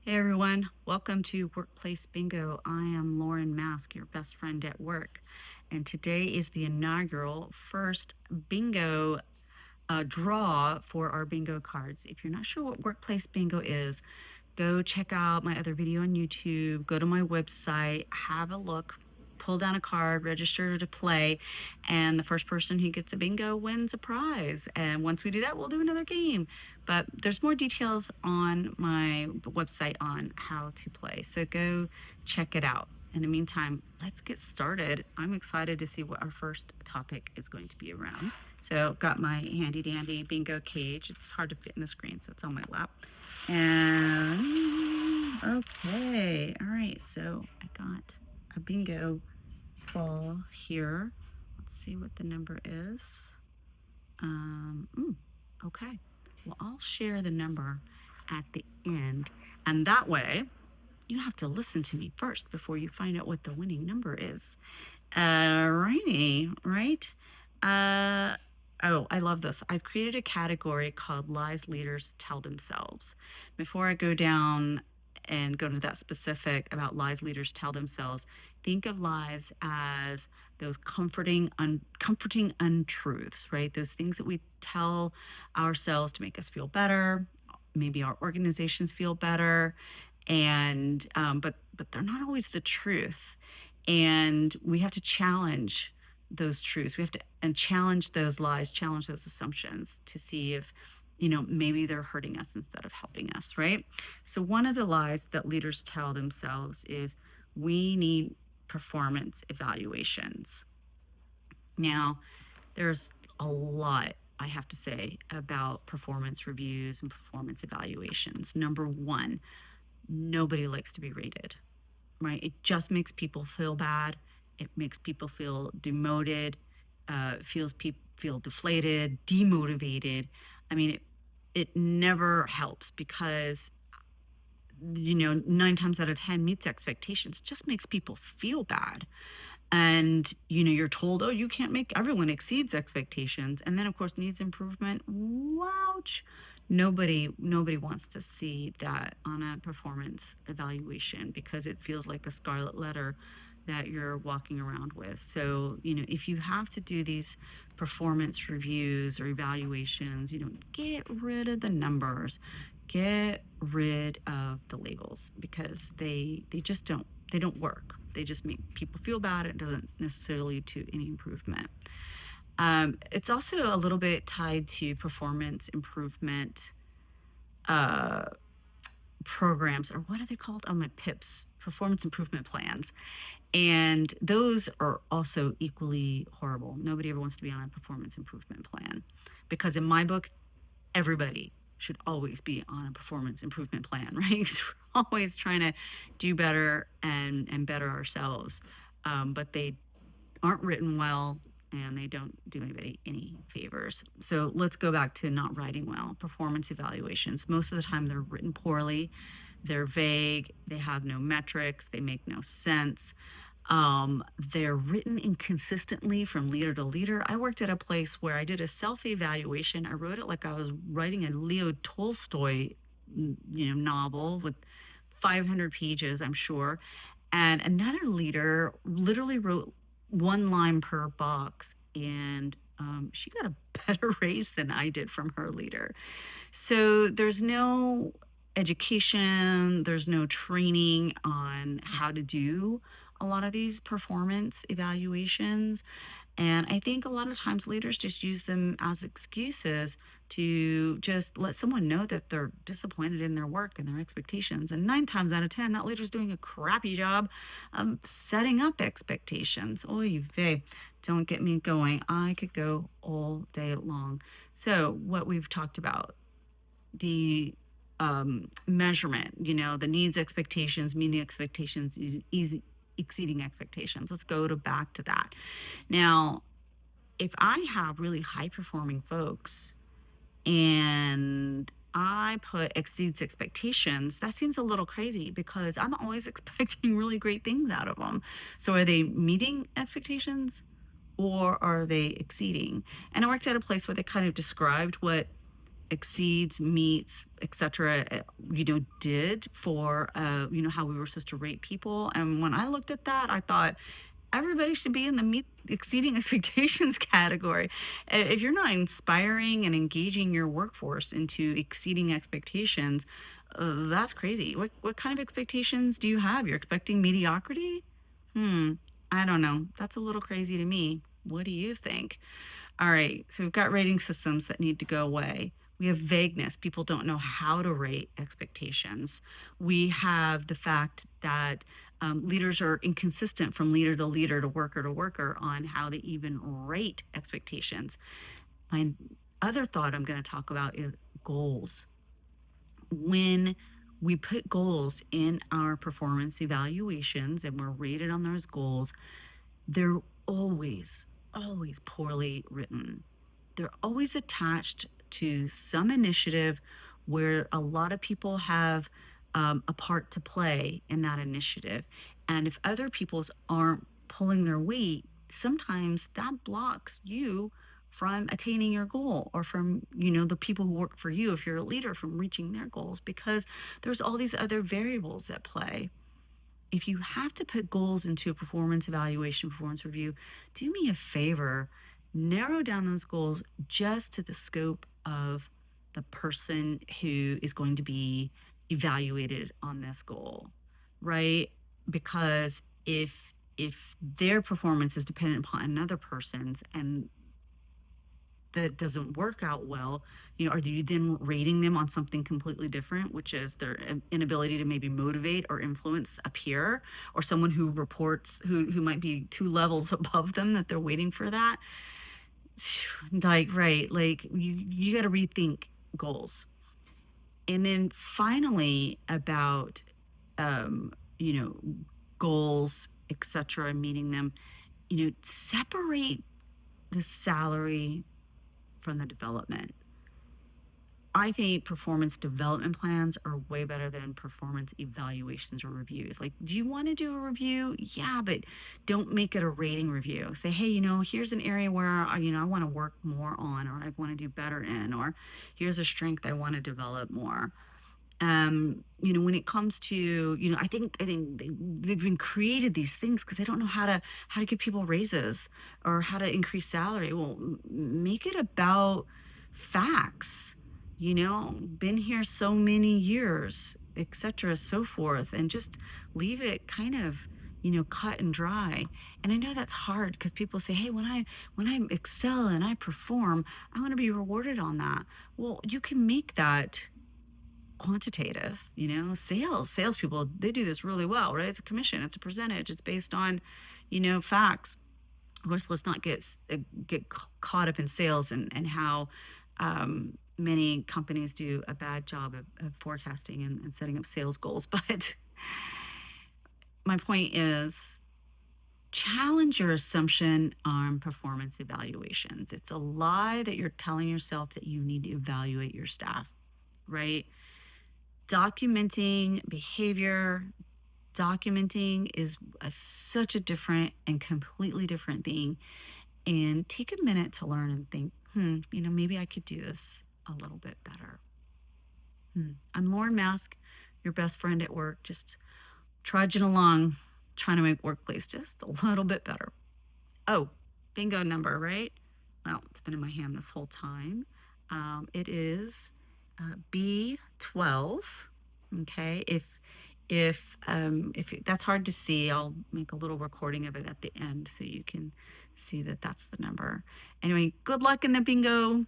Hey everyone, welcome to Workplace Bingo. I am Lauren Mask, your best friend at work. And today is the inaugural first bingo draw for our bingo cards. If you're not sure what Workplace Bingo is, go check out my other video on YouTube, go to my website, have a look, pull down a card, register to play, and the first person who gets a bingo wins a prize. And once we do that, we'll do another game. But there's more details on my website on how to play. So go check it out. In the meantime, let's get started. I'm excited to see what our first topic is going to be around. So, got my handy dandy bingo cage. It's hard to fit in the screen, so it's on my lap. And okay, all right. So I got a bingo ball here. Let's see what the number is. Okay. Well, I'll share the number at the end, and that way you have to listen to me first before you find out what the winning number is. Righty, right? Uh, oh, I love this. I've created a category called Lies Leaders Tell Themselves. Before I go down and go into that specific about lies leaders tell themselves, think of lies as those comforting untruths, right? Those things that we tell ourselves to make us feel better, maybe our organizations feel better, and but they're not always the truth, and we have to challenge those truths. We have to and challenge those lies, challenge those assumptions to see if maybe they're hurting us instead of helping us, right? So one of the lies that leaders tell themselves is we need performance evaluations. Now, there's a lot I have to say about performance reviews and performance evaluations. Number one, nobody likes to be rated, right? It just makes people feel bad. It makes people feel demoted, feels people feel deflated, demotivated. I mean, it never helps because 9 times out of 10 meets expectations, just makes people feel bad. And you're told, oh, you can't make, everyone exceeds expectations, and then of course needs improvement. Wouch. Nobody wants to see that on a performance evaluation because it feels like a scarlet letter that you're walking around with. So if you have to do these performance reviews or evaluations, get rid of the numbers, get rid of the labels, because they just don't work. They just make people feel bad. It doesn't necessarily lead to any improvement. It's also a little bit tied to performance improvement uh, programs, or what are they called? Oh, my PIPs, performance improvement plans. And those are also equally horrible. Nobody ever wants to be on a performance improvement plan, because in my book, everybody should always be on a performance improvement plan, right? We're always trying to do better and better ourselves. But they aren't written well, and they don't do anybody any favors. So let's go back to not writing well. Performance evaluations, most of the time they're written poorly, they're vague, they have no metrics, they make no sense. They're written inconsistently from leader to leader. I worked at a place where I did a self-evaluation. I wrote it like I was writing a Leo Tolstoy, novel with 500 pages, I'm sure. And another leader literally wrote one line per box, and she got a better raise than I did from her leader. So there's no education, there's no training on how to do a lot of these performance evaluations. And I think a lot of times leaders just use them as excuses to just let someone know that they're disappointed in their work and their expectations. And 9 times out of 10, that leader's doing a crappy job setting up expectations. Oy vey, don't get me going. I could go all day long. So, what we've talked about, the measurement, the needs expectations, meeting expectations, easy, exceeding expectations. Let's go back to that. Now, if I have really high performing folks and I put exceeds expectations, that seems a little crazy because I'm always expecting really great things out of them. So are they meeting expectations or are they exceeding? And I worked at a place where they kind of described what exceeds, meets, etc. Did for how we were supposed to rate people. And when I looked at that, I thought everybody should be in the meet exceeding expectations category. If you're not inspiring and engaging your workforce into exceeding expectations, that's crazy. What kind of expectations do you have? You're expecting mediocrity? Hmm. I don't know. That's a little crazy to me. What do you think? All right, so we've got rating systems that need to go away. We have vagueness. People don't know how to rate expectations. We have the fact that leaders are inconsistent from leader to worker on how they even rate expectations. My other thought I'm going to talk about is goals. When we put goals in our performance evaluations and we're rated on those goals, they're always, always poorly written. They're always attached to some initiative where a lot of people have a part to play in that initiative. And if other people's aren't pulling their weight, sometimes that blocks you from attaining your goal, or from the people who work for you, if you're a leader, from reaching their goals, because there's all these other variables at play. If you have to put goals into a performance evaluation, performance review, do me a favor, narrow down those goals just to the scope of the person who is going to be evaluated on this goal, right? Because if their performance is dependent upon another person's, and that doesn't work out well, are you then rating them on something completely different, which is their inability to maybe motivate or influence a peer, or someone who reports, who might be two levels above them, that they're waiting for that? Like, right, like you got to rethink goals. And then finally, about um, you know, goals, etc., meeting them, separate the salary from the development. I think performance development plans are way better than performance evaluations or reviews. Like, do you want to do a review? Yeah, but don't make it a rating review. Say, hey, here's an area where I want to work more on, or I want to do better in, or here's a strength I want to develop more. When it comes to, I think they've been created these things because they don't know how to give people raises or how to increase salary. Well, make it about facts. Been here so many years, etc., so forth, and just leave it kind of cut and dry. And I know that's hard because people say, hey, when I excel and I perform, I want to be rewarded on that. Well, you can make that quantitative. Salespeople, they do this really well, right? It's a commission, it's a percentage, it's based on facts. Of course, let's not get caught up in sales, and how many companies do a bad job of forecasting and setting up sales goals. But my point is, challenge your assumption on performance evaluations. It's a lie that you're telling yourself that you need to evaluate your staff, right? Documenting behavior, documenting is such a different and completely different thing. And take a minute to learn and think, maybe I could do this a little bit better. I'm Lauren Mask, your best friend at work, just trudging along, trying to make workplace just a little bit better. Oh, bingo number, right? Well, it's been in my hand this whole time. It is B12. Okay, if that's hard to see, I'll make a little recording of it at the end so you can see that that's the number. Anyway, good luck in the bingo.